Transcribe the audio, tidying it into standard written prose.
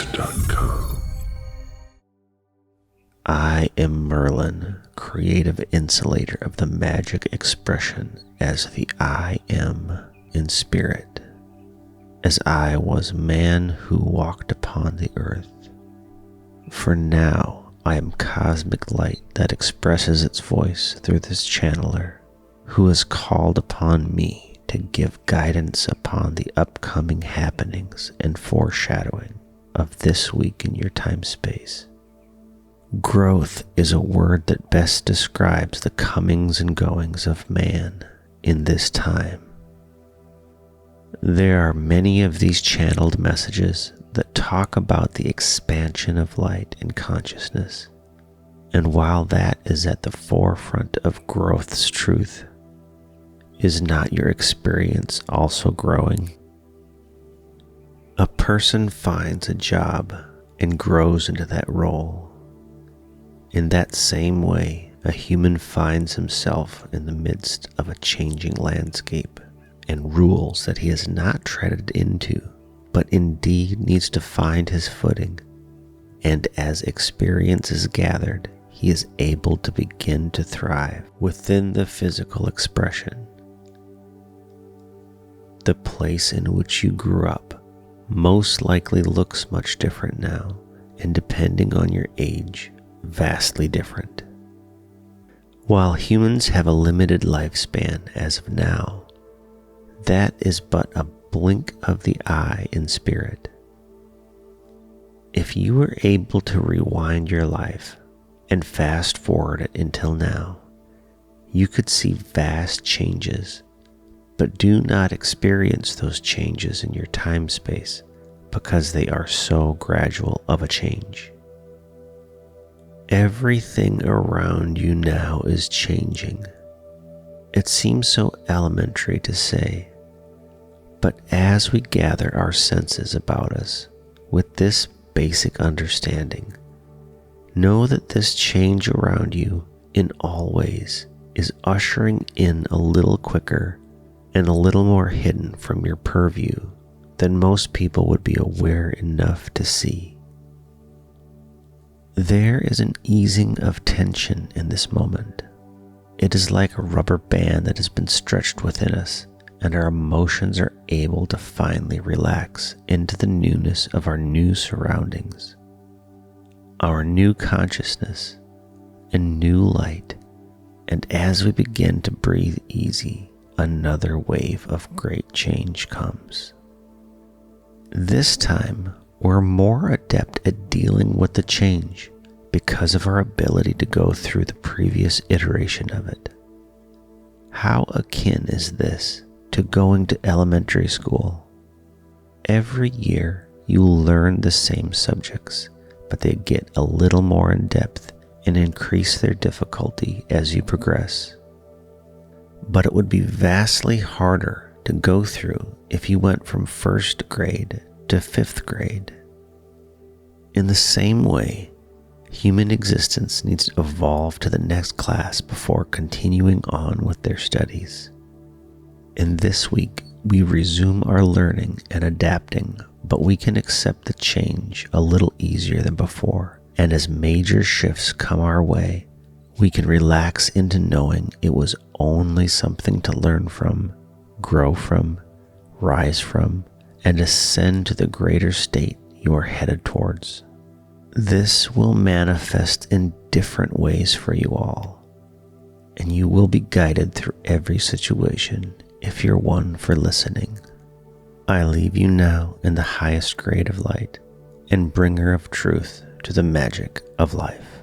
identifies.com. I am Merlin, creative insulator of the magic expression as the I am in spirit, as I was man who walked upon the earth. For now I am cosmic light that expresses its voice through this channeler, who has called upon me to give guidance upon the upcoming happenings and foreshadowing of this week in your time-space. Growth is a word that best describes the comings and goings of man in this time. There are many of these channeled messages that talk about the expansion of light and consciousness, and while that is at the forefront of growth's truth, is not your experience also growing? A person finds a job and grows into that role. In that same way, a human finds himself in the midst of a changing landscape and rules that he has not treaded into, but indeed needs to find his footing. And as experience is gathered, he is able to begin to thrive within the physical expression. The place in which you grew up most likely looks much different now, and depending on your age, vastly different. While humans have a limited lifespan as of now, that is but a blink of the eye in spirit. If you were able to rewind your life and fast forward it until now, you could see vast changes, but do not experience those changes in your time space because they are so gradual of a change. Everything around you now is changing. It seems so elementary to say, but as we gather our senses about us with this basic understanding, know that this change around you in all ways is ushering in a little quicker and a little more hidden from your purview than most people would be aware enough to see. There is an easing of tension in this moment. It is like a rubber band that has been stretched within us, and our emotions are able to finally relax into the newness of our new surroundings, our new consciousness, and new light. And as we begin to breathe easy, another wave of great change comes. This time, we're more adept at dealing with the change because of our ability to go through the previous iteration of it. How akin is this to going to elementary school? Every year, you learn the same subjects, but they get a little more in depth and increase their difficulty as you progress. But it would be vastly harder to go through if you went from first grade to fifth grade. In the same way, human existence needs to evolve to the next class before continuing on with their studies. In this week, we resume our learning and adapting, but we can accept the change a little easier than before. And as major shifts come our way, we can relax into knowing it was only something to learn from, grow from, rise from, and ascend to the greater state you are headed towards. This will manifest in different ways for you all, and you will be guided through every situation if you're one for listening. I leave you now in the highest grade of light and bringer of truth to the magic of life.